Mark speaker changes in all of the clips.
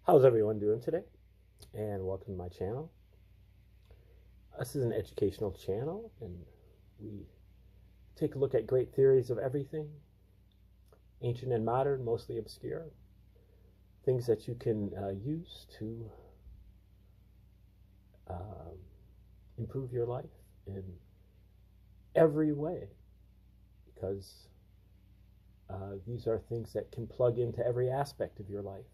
Speaker 1: How's everyone doing today? And welcome to my channel. This is an educational channel, and we take a look at great theories of everything, ancient and modern, mostly obscure, things that you can use to improve your life in every way, because these are things that can plug into every aspect of your life.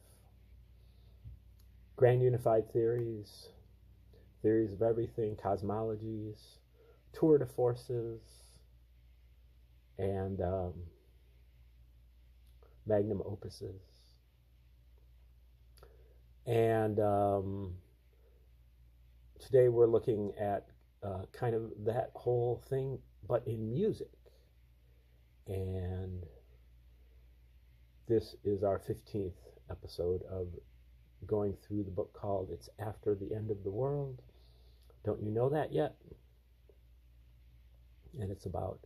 Speaker 1: Grand unified theories, theories of everything, cosmologies, tour de forces, and magnum opuses. And today we're looking at kind of that whole thing, but in music. And this is our 15th episode of going through the book called It's After the End of the World. Don't you know that yet? And it's about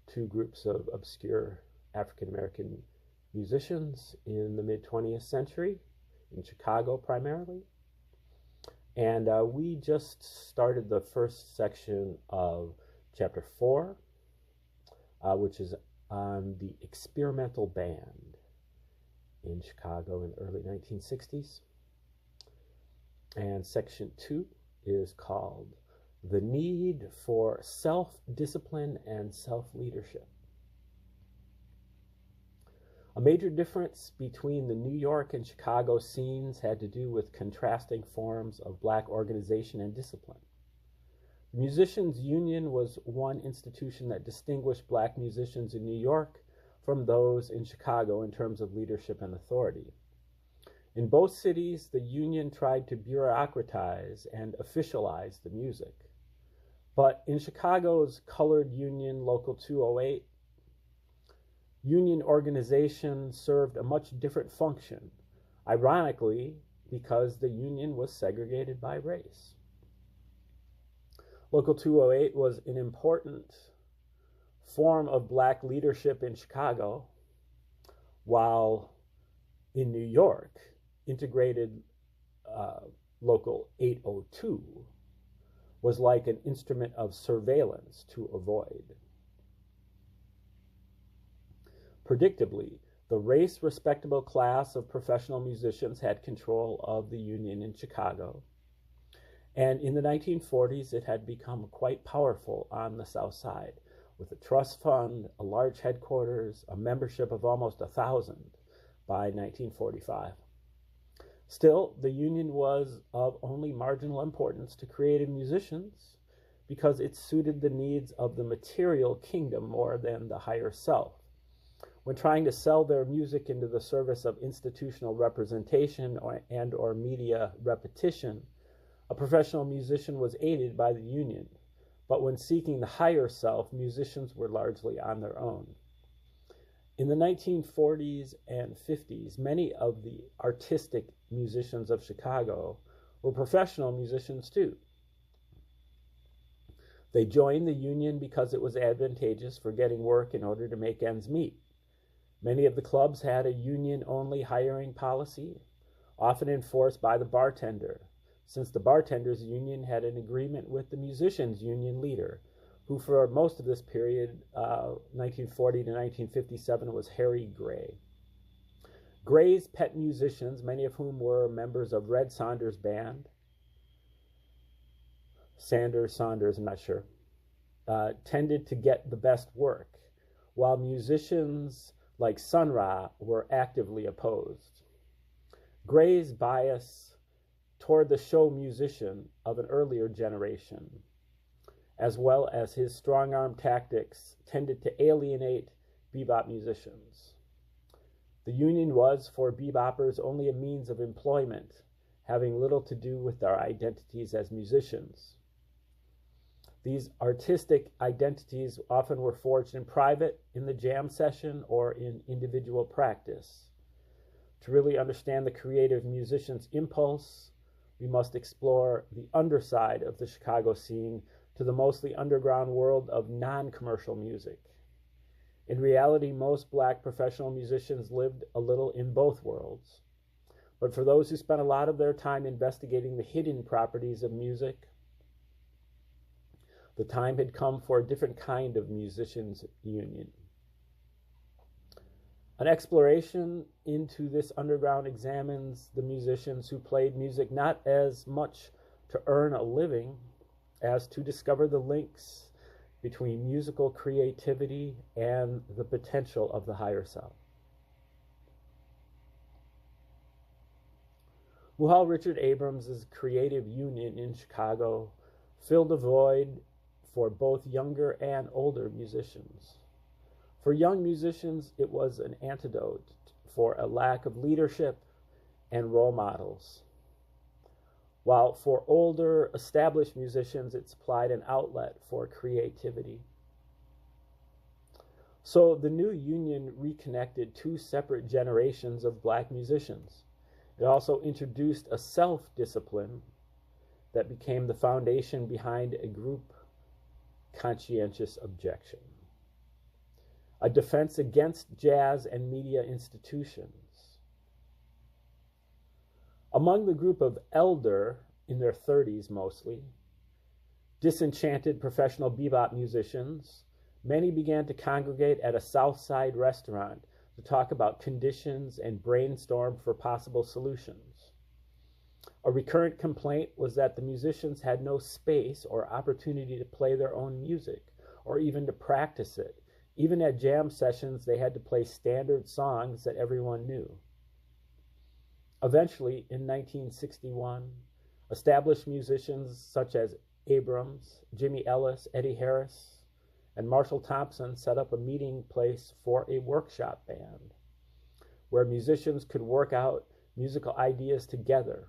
Speaker 1: two groups of obscure African-American musicians in the mid-20th century, in Chicago primarily. And we just started the first section of chapter 4, which is on the experimental band in Chicago in the early 1960s. And section 2 is called The Need for Self-Discipline and Self-Leadership. A major difference between the New York and Chicago scenes had to do with contrasting forms of black organization and discipline. The Musicians' Union was one institution that distinguished black musicians in New York from those in Chicago in terms of leadership and authority. In both cities, the union tried to bureaucratize and officialize the music. But in Chicago's colored union, Local 208, union organization served a much different function, ironically, because the union was segregated by race. Local 208 was an important form of black leadership in Chicago, while in New York, integrated Local 802 was like an instrument of surveillance to avoid. Predictably, the race-respectable class of professional musicians had control of the union in Chicago, and in the 1940s it had become quite powerful on the South Side, with a trust fund, a large headquarters, a membership of almost 1,000 by 1945. Still, the union was of only marginal importance to creative musicians because it suited the needs of the material kingdom more than the higher self. When trying to sell their music into the service of institutional representation or media repetition, a professional musician was aided by the union. But when seeking the higher self, musicians were largely on their own. In the 1940s and 50s, many of the artistic musicians of Chicago were professional musicians too. They joined the union because it was advantageous for getting work in order to make ends meet. Many of the clubs had a union-only hiring policy, often enforced by the bartender, since the bartenders' union had an agreement with the musicians' union leader, who for most of this period, 1940 to 1957, was Harry Gray. Gray's pet musicians, many of whom were members of Red Saunders' band, Saunders, I'm not sure, tended to get the best work, while musicians like Sun Ra were actively opposed. Gray's bias toward the show musician of an earlier generation, as well as his strong-arm tactics, tended to alienate bebop musicians. The union was, for beboppers, only a means of employment, having little to do with their identities as musicians. These artistic identities often were forged in private, in the jam session, or in individual practice. To really understand the creative musician's impulse, we must explore the underside of the Chicago scene to the mostly underground world of non-commercial music. In reality, most black professional musicians lived a little in both worlds. But for those who spent a lot of their time investigating the hidden properties of music, the time had come for a different kind of musicians' union. An exploration into this underground examines the musicians who played music not as much to earn a living as to discover the links between musical creativity and the potential of the higher self. Muhal Richard Abrams' creative union in Chicago filled a void for both younger and older musicians. For young musicians, it was an antidote for a lack of leadership and role models, while for older, established musicians, it supplied an outlet for creativity. So the new union reconnected two separate generations of black musicians. It also introduced a self-discipline that became the foundation behind a group conscientious objection, a defense against jazz and media institutions. Among the group of elder, in their 30s mostly, disenchanted professional bebop musicians, many began to congregate at a South Side restaurant to talk about conditions and brainstorm for possible solutions. A recurrent complaint was that the musicians had no space or opportunity to play their own music, or even to practice it. Even at jam sessions, they had to play standard songs that everyone knew. Eventually, in 1961, established musicians such as Abrams, Jimmy Ellis, Eddie Harris, and Marshall Thompson set up a meeting place for a workshop band where musicians could work out musical ideas together,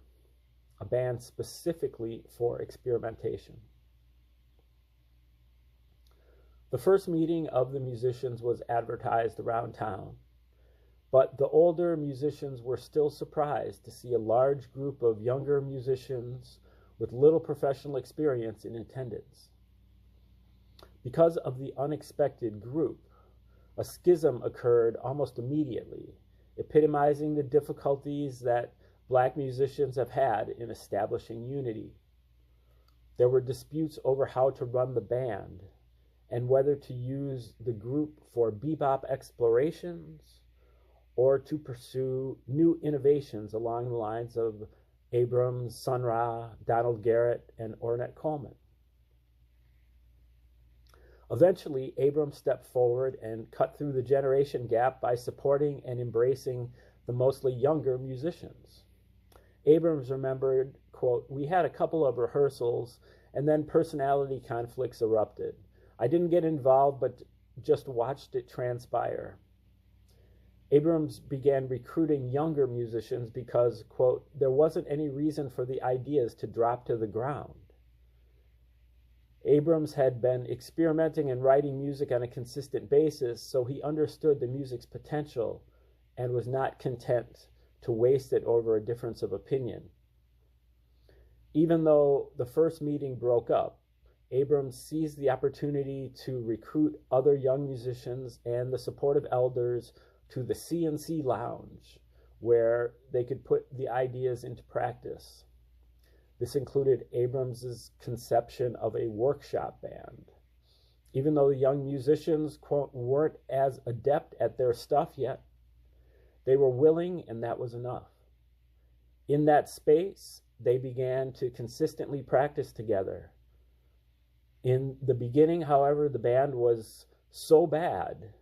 Speaker 1: a band specifically for experimentation. The first meeting of the musicians was advertised around town, but the older musicians were still surprised to see a large group of younger musicians with little professional experience in attendance. Because of the unexpected group, a schism occurred almost immediately, epitomizing the difficulties that black musicians have had in establishing unity. There were disputes over how to run the band and whether to use the group for bebop explorations or to pursue new innovations along the lines of Abrams, Sun Ra, Donald Garrett, and Ornette Coleman. Eventually, Abrams stepped forward and cut through the generation gap by supporting and embracing the mostly younger musicians. Abrams remembered, quote, "We had a couple of rehearsals and then personality conflicts erupted. I didn't get involved, but just watched it transpire." Abrams began recruiting younger musicians because, quote, "there wasn't any reason for the ideas to drop to the ground." Abrams had been experimenting and writing music on a consistent basis, so he understood the music's potential and was not content to waste it over a difference of opinion. Even though the first meeting broke up, Abrams seized the opportunity to recruit other young musicians and the support of elders to the CNC Lounge, where they could put the ideas into practice. This included Abrams's conception of a workshop band. Even though the young musicians, quote, "weren't as adept at their stuff yet, they were willing, and that was enough." In that space, they began to consistently practice together. In the beginning, however, the band was so bad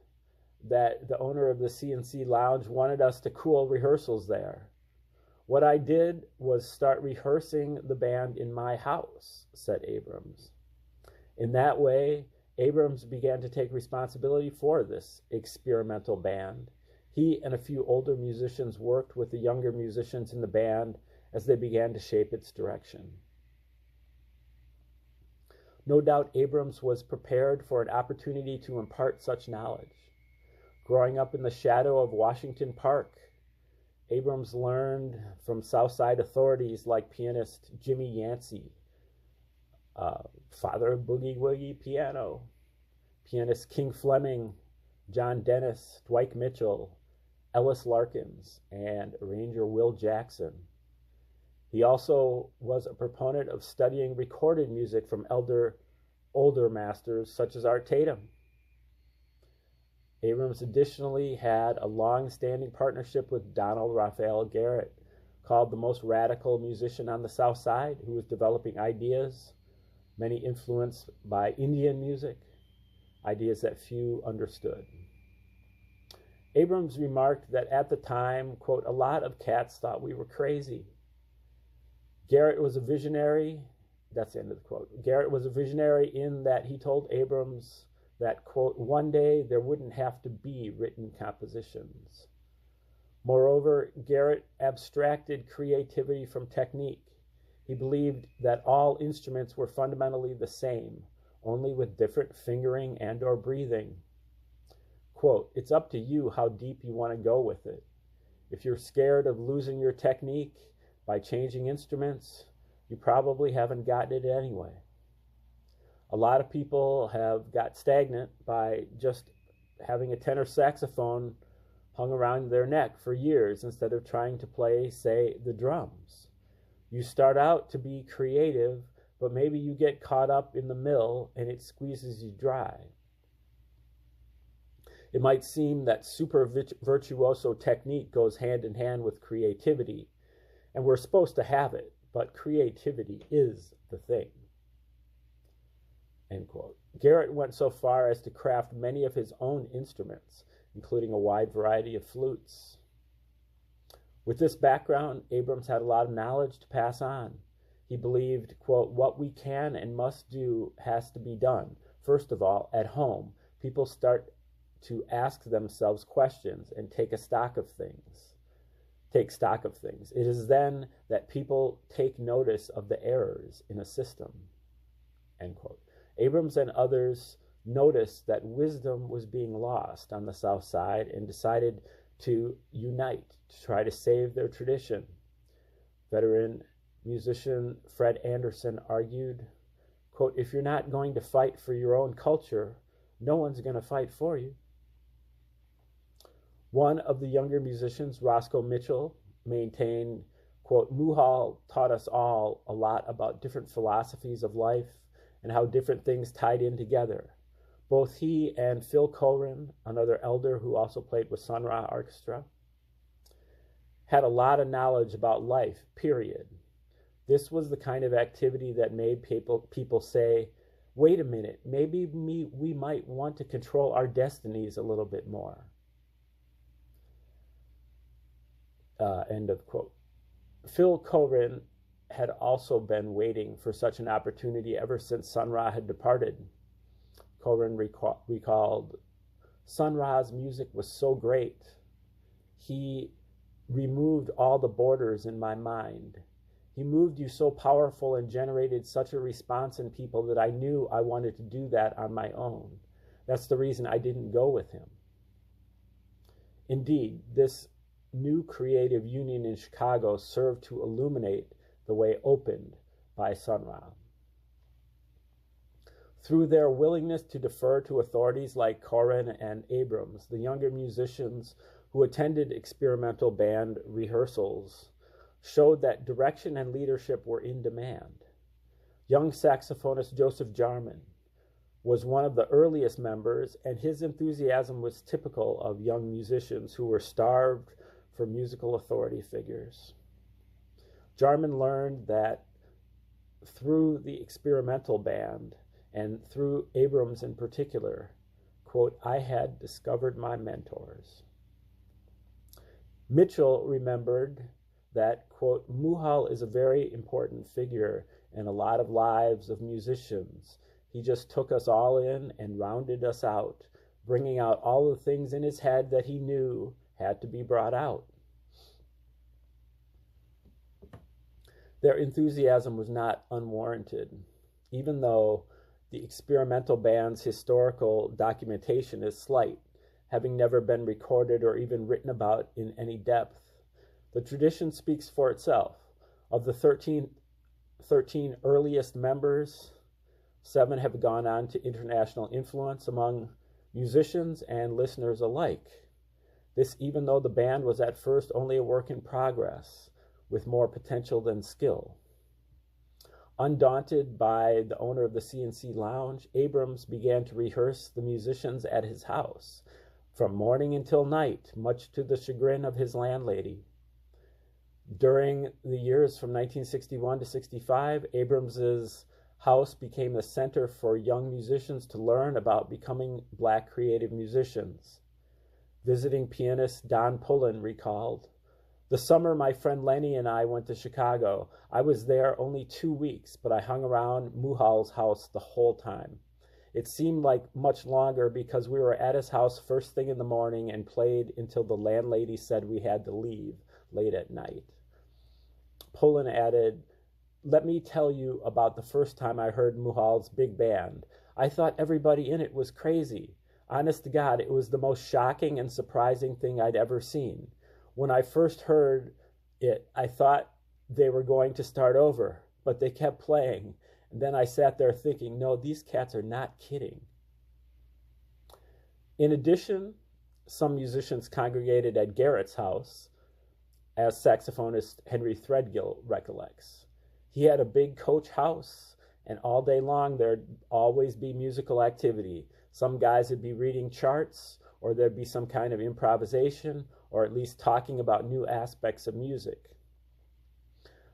Speaker 1: that the owner of the CNC Lounge wanted us to cool rehearsals there. "What I did was start rehearsing the band in my house," said Abrams. In that way, Abrams began to take responsibility for this experimental band. He and a few older musicians worked with the younger musicians in the band as they began to shape its direction. No doubt Abrams was prepared for an opportunity to impart such knowledge. Growing up in the shadow of Washington Park, Abrams learned from Southside authorities like pianist Jimmy Yancey, father of boogie woogie piano, pianist King Fleming, John Dennis, Dwight Mitchell, Ellis Larkins and arranger Will Jackson. He also was a proponent of studying recorded music from older masters such as Art Tatum. Abrams additionally had a long-standing partnership with Donald Raphael Garrett, called the most radical musician on the South Side, who was developing ideas, many influenced by Indian music, ideas that few understood. Abrams remarked that at the time, quote, a lot of cats thought we were crazy. Garrett was a visionary, that's the end of the quote. Garrett was a visionary in that he told Abrams that, quote, one day there wouldn't have to be written compositions. Moreover, Garrett abstracted creativity from technique. He believed that all instruments were fundamentally the same, only with different fingering and or breathing. Quote, it's up to you how deep you want to go with it. If you're scared of losing your technique by changing instruments, you probably haven't gotten it anyway. A lot of people have got stagnant by just having a tenor saxophone hung around their neck for years instead of trying to play, say, the drums. You start out to be creative, but maybe you get caught up in the mill and it squeezes you dry. It might seem that super virtuoso technique goes hand in hand with creativity, and we're supposed to have it, but creativity is the thing. End quote. Garrett went so far as to craft many of his own instruments, including a wide variety of flutes. With this background, Abrams had a lot of knowledge to pass on. He believed, quote, what we can and must do has to be done. First of all, at home, people start to ask themselves questions and take stock of things. It is then that people take notice of the errors in a system, end quote. Abrams and others noticed that wisdom was being lost on the South Side and decided to unite to try to save their tradition. Veteran musician Fred Anderson argued, quote, if you're not going to fight for your own culture, no one's going to fight for you. One of the younger musicians, Roscoe Mitchell, maintained, quote, Muhal taught us all a lot about different philosophies of life and how different things tied in together. Both he and Phil Coren, another elder who also played with Sun Ra Orchestra, had a lot of knowledge about life, period. This was the kind of activity that made people say, wait a minute, maybe we might want to control our destinies a little bit more. End of quote. Phil Coren had also been waiting for such an opportunity ever since Sun Ra had departed. Coren recalled, Sun Ra's music was so great. He removed all the borders in my mind. He moved you so powerful and generated such a response in people that I knew I wanted to do that on my own. That's the reason I didn't go with him. Indeed, this new creative union in Chicago served to illuminate the way opened by Sun Ra. Through their willingness to defer to authorities like Coren and Abrams, the younger musicians who attended experimental band rehearsals showed that direction and leadership were in demand. Young saxophonist Joseph Jarman was one of the earliest members, and his enthusiasm was typical of young musicians who were starved for musical authority figures. Jarman learned that through the experimental band, and through Abrams in particular, quote, I had discovered my mentors. Mitchell remembered that, quote, Muhal is a very important figure in a lot of lives of musicians. He just took us all in and rounded us out, bringing out all the things in his head that he knew had to be brought out. Their enthusiasm was not unwarranted, even though the experimental band's historical documentation is slight, having never been recorded or even written about in any depth. The tradition speaks for itself. Of the 13 earliest members, 7 have gone on to international influence among musicians and listeners alike. This even though the band was at first only a work in progress, with more potential than skill. Undaunted by the owner of the CNC Lounge, Abrams began to rehearse the musicians at his house, from morning until night, much to the chagrin of his landlady. During the years from 1961 to 65, Abrams's house became the center for young musicians to learn about becoming Black creative musicians. Visiting pianist Don Pullen recalled, "The summer my friend Lenny and I went to Chicago. I was there only 2 weeks, but I hung around Muhal's house the whole time. It seemed like much longer because we were at his house first thing in the morning and played until the landlady said we had to leave late at night." Pullen added, "Let me tell you about the first time I heard Muhal's big band. I thought everybody in it was crazy. Honest to God, it was the most shocking and surprising thing I'd ever seen. When I first heard it, I thought they were going to start over, but they kept playing. And then I sat there thinking, no, these cats are not kidding." In addition, some musicians congregated at Garrett's house, as saxophonist Henry Threadgill recollects. He had a big coach house, and all day long there'd always be musical activity. Some guys would be reading charts, or there'd be some kind of improvisation, or at least talking about new aspects of music.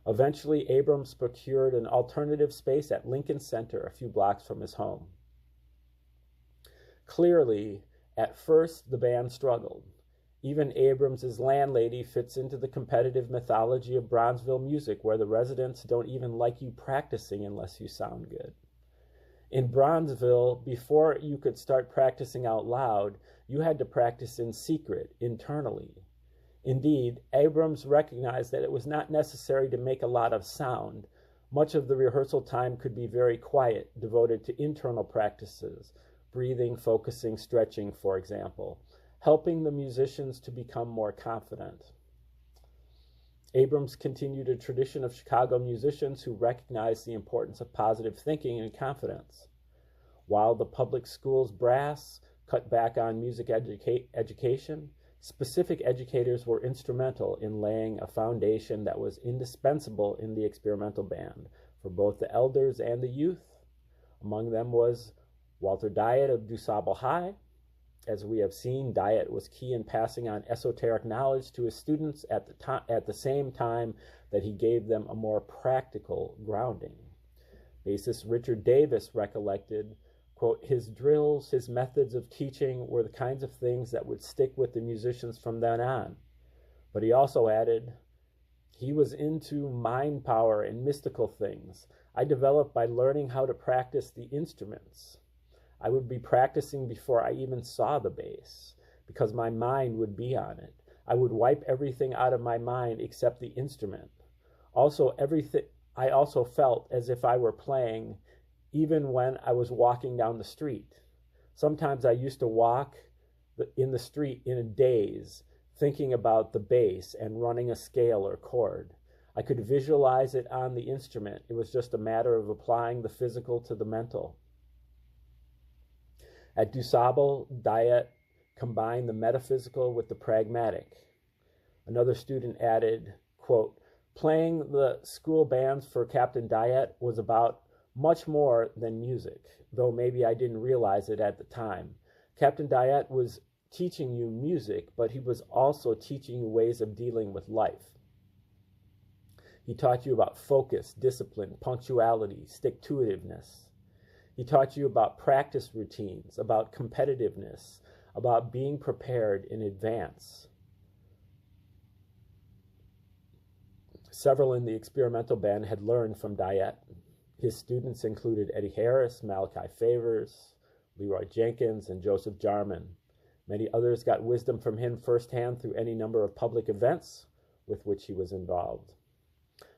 Speaker 1: Eventually, Abrams procured an alternative space at Lincoln Center, a few blocks from his home. Clearly, at first, the band struggled. Even Abrams's landlady fits into the competitive mythology of Bronzeville music, where the residents don't even like you practicing unless you sound good. In Bronzeville, before you could start practicing out loud, you had to practice in secret, internally. Indeed, Abrams recognized that it was not necessary to make a lot of sound. Much of the rehearsal time could be very quiet, devoted to internal practices, breathing, focusing, stretching, for example, helping the musicians to become more confident. Abrams continued a tradition of Chicago musicians who recognized the importance of positive thinking and confidence. While the public schools brass cut back on music education, specific educators were instrumental in laying a foundation that was indispensable in the experimental band for both the elders and the youth. Among them was Walter Diet of DuSable High. As we have seen, Diet was key in passing on esoteric knowledge to his students at the same time that he gave them a more practical grounding. Bassist Richard Davis recollected, quote, "His drills, his methods of teaching were the kinds of things that would stick with the musicians from then on." But he also added, "He was into mind power and mystical things. I developed by learning how to practice the instruments. I would be practicing before I even saw the bass, because my mind would be on it. I would wipe everything out of my mind except the instrument. I also felt as if I were playing, even when I was walking down the street. Sometimes I used to walk in the street in a daze, thinking about the bass and running a scale or chord. I could visualize it on the instrument. It was just a matter of applying the physical to the mental." At DuSable, Diet combined the metaphysical with the pragmatic. Another student added, quote, "Playing the school bands for Captain Diet was about much more than music, though maybe I didn't realize it at the time. Captain Diet was teaching you music, but he was also teaching you ways of dealing with life. He taught you about focus, discipline, punctuality, stick-to-itiveness. He taught you about practice routines, about competitiveness, about being prepared in advance." Several in the experimental band had learned from Diet. His students included Eddie Harris, Malachi Favors, Leroy Jenkins, and Joseph Jarman. Many others got wisdom from him firsthand through any number of public events with which he was involved.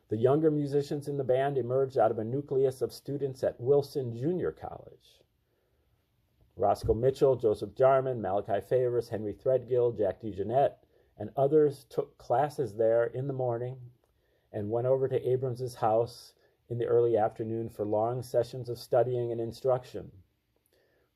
Speaker 1: The younger musicians in the band emerged out of a nucleus of students at Wilson Junior College. Roscoe Mitchell, Joseph Jarman, Malachi Favors, Henry Threadgill, Jack DeJeanette, and others took classes there in the morning and went over to Abrams's house in the early afternoon for long sessions of studying and instruction.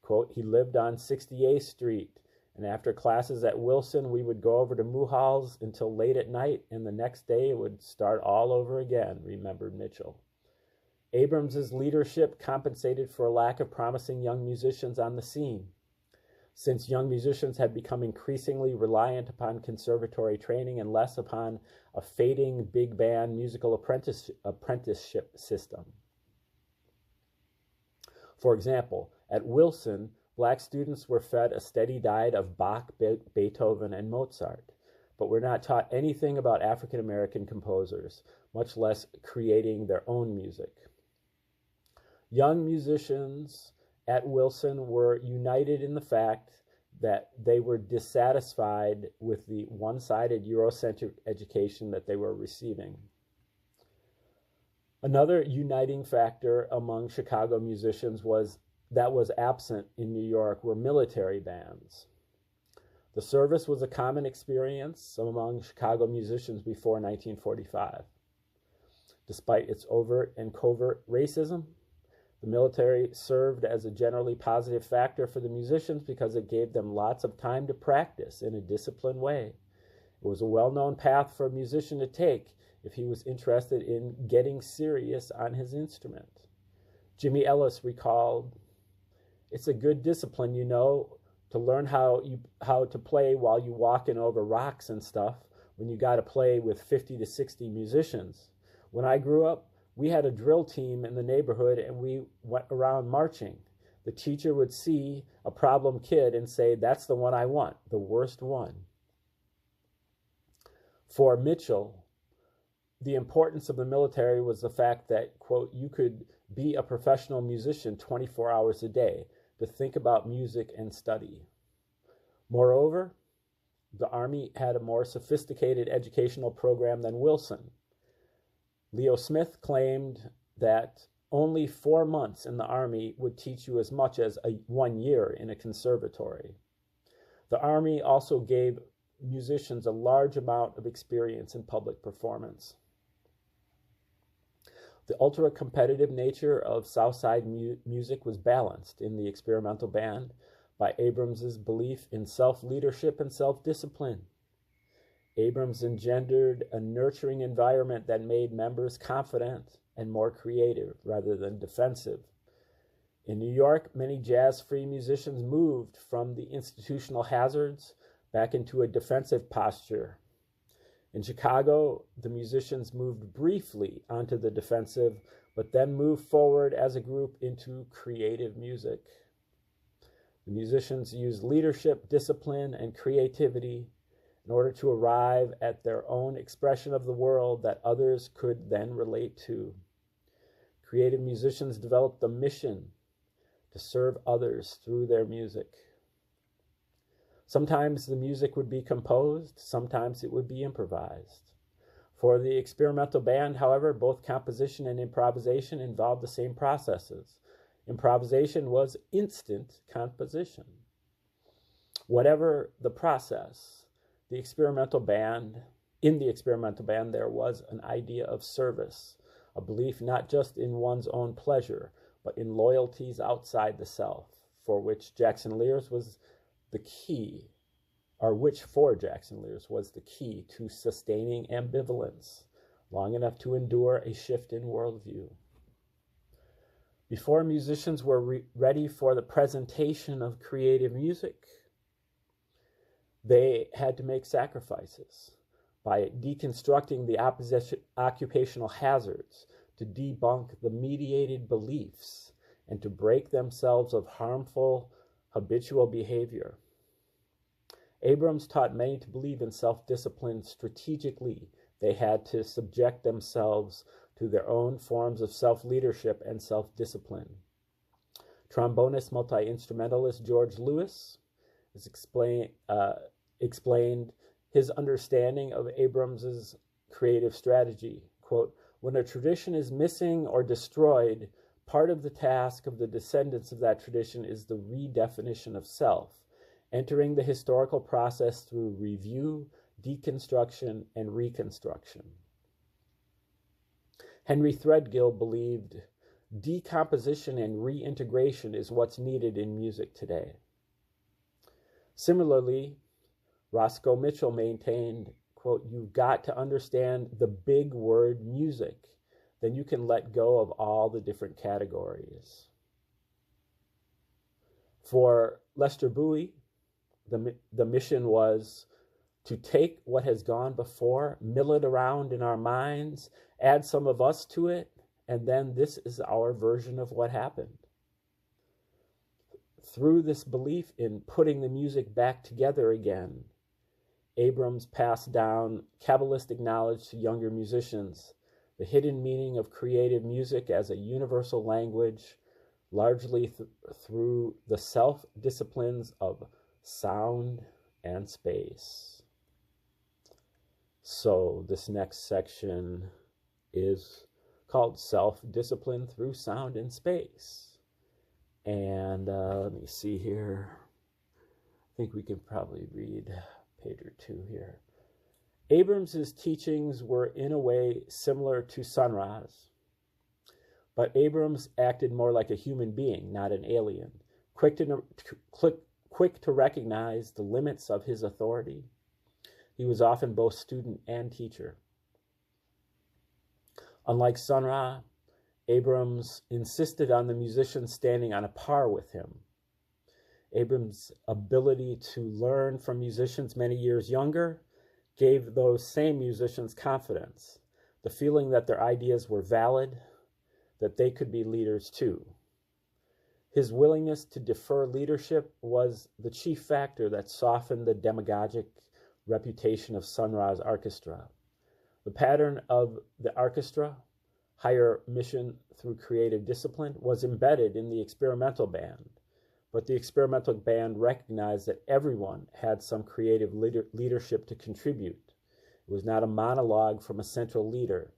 Speaker 1: Quote, "He lived on 68th Street, And after classes at Wilson, we would go over to Mulhall's until late at night, and the next day it would start all over again, remembered Mitchell. Abrams's leadership compensated for a lack of promising young musicians on the scene. Since young musicians had become increasingly reliant upon conservatory training and less upon a fading big band musical apprenticeship system. For example, at Wilson, black students were fed a steady diet of Bach, Beethoven, and Mozart, but were not taught anything about African American composers, much less creating their own music. Young musicians at Wilson were united in the fact that they were dissatisfied with the one-sided Eurocentric education that they were receiving. Another uniting factor among Chicago musicians was absent in New York were military bands. The service was a common experience among Chicago musicians before 1945. Despite its overt and covert racism, the military served as a generally positive factor for the musicians because it gave them lots of time to practice in a disciplined way. It was a well-known path for a musician to take if he was interested in getting serious on his instrument. Jimmy Ellis recalled, "It's a good discipline, you know, to learn how to play while you walking over rocks and stuff when you got to play with 50 to 60 musicians. When I grew up, we had a drill team in the neighborhood and we went around marching. The teacher would see a problem kid and say, 'That's the one I want, the worst one.'" For Mitchell, the importance of the military was the fact that, quote, "you could be a professional musician 24 hours a day to think about music and study." Moreover, the Army had a more sophisticated educational program than Wilson. Leo Smith claimed that only 4 months in the Army would teach you as much as 1 year in a conservatory. The Army also gave musicians a large amount of experience in public performance. The ultra-competitive nature of Southside music was balanced in the experimental band by Abrams's belief in self-leadership and self-discipline. Abrams engendered a nurturing environment that made members confident and more creative rather than defensive. In New York, many jazz-free musicians moved from the institutional hazards back into a defensive posture. In Chicago, the musicians moved briefly onto the defensive, but then moved forward as a group into creative music. The musicians used leadership, discipline, and creativity in order to arrive at their own expression of the world that others could then relate to. Creative musicians developed the mission to serve others through their music. Sometimes the music would be composed, sometimes it would be improvised. For the experimental band, however, both composition and improvisation involved the same processes. Improvisation was instant composition. Whatever the process, in the experimental band, there was an idea of service, a belief not just in one's own pleasure, but in loyalties outside the self, for which Jackson Lear's was the key, or which for Jackson Lear's was the key to sustaining ambivalence long enough to endure a shift in worldview. Before musicians were ready for the presentation of creative music, they had to make sacrifices by deconstructing the occupational hazards, to debunk the mediated beliefs, and to break themselves of harmful habitual behavior. Abrams taught many to believe in self-discipline strategically. They had to subject themselves to their own forms of self-leadership and self-discipline. Trombonist multi-instrumentalist George Lewis has explained his understanding of Abrams's creative strategy. Quote, "When a tradition is missing or destroyed, part of the task of the descendants of that tradition is the redefinition of self, entering the historical process through review, deconstruction, and reconstruction." Henry Threadgill believed decomposition and reintegration is what's needed in music today. Similarly, Roscoe Mitchell maintained, quote, "You've got to understand the big word music. Then you can let go of all the different categories." For Lester Bowie, the mission was to take what has gone before, mill it around in our minds, add some of us to it, and then this is our version of what happened. Through this belief in putting the music back together again, Abrams passed down Kabbalistic knowledge to younger musicians, the hidden meaning of creative music as a universal language, largely through the self-disciplines of sound and space. So this next section is called Self-Discipline Through Sound and Space. And let me see here. I think we can probably read a page or two here. Abrams's teachings were in a way similar to Sun Ra's, but Abrams acted more like a human being, not an alien, quick to recognize the limits of his authority. He was often both student and teacher. Unlike Sun Ra, Abrams insisted on the musicians standing on a par with him. Abrams' ability to learn from musicians many years younger gave those same musicians confidence, the feeling that their ideas were valid, that they could be leaders too. His willingness to defer leadership was the chief factor that softened the demagogic reputation of Sun Ra's orchestra. The pattern of the orchestra, higher mission through creative discipline, was embedded in the experimental band, but the experimental band recognized that everyone had some creative leadership to contribute. It was not a monologue from a central leader.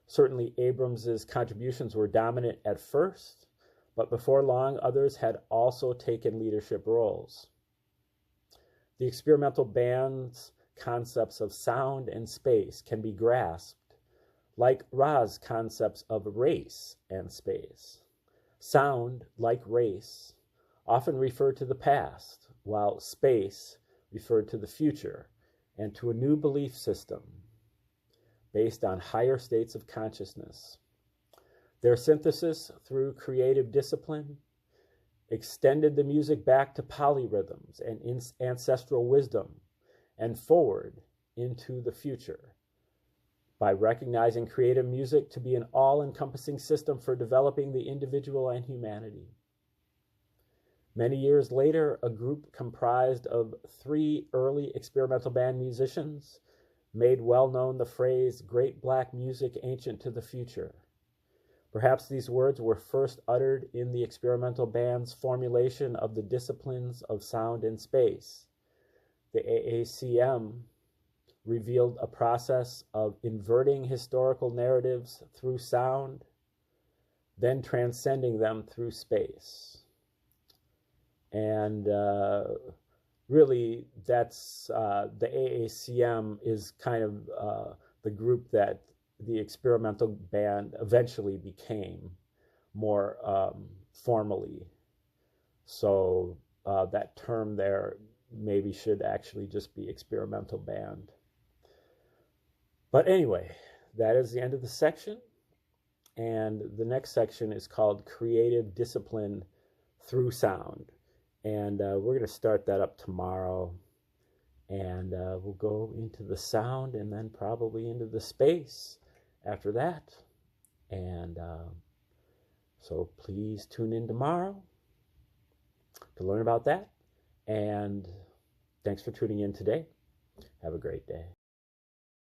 Speaker 1: Certainly, Abrams's contributions were dominant at first, but before long, others had also taken leadership roles. The experimental band's concepts of sound and space can be grasped, like Ra's concepts of race and space. Sound, like race, often referred to the past, while space referred to the future and to a new belief system based on higher states of consciousness. Their synthesis through creative discipline extended the music back to polyrhythms and ancestral wisdom and forward into the future by recognizing creative music to be an all-encompassing system for developing the individual and humanity. Many years later, a group comprised of 3 early experimental band musicians made well-known the phrase, "Great black music ancient to the future." Perhaps these words were first uttered in the experimental band's formulation of the disciplines of sound and space. The AACM revealed a process of inverting historical narratives through sound, then transcending them through space. And really, that's the AACM is kind of the group that the experimental band eventually became more formally. So that term there maybe should actually just be experimental band. But anyway, that is the end of the section. And the next section is called Creative Discipline Through Sound. And we're going to start that up tomorrow. And we'll go into the sound and then probably into the space after that. And so please tune in tomorrow to learn about that. And thanks for tuning in today. Have a great day.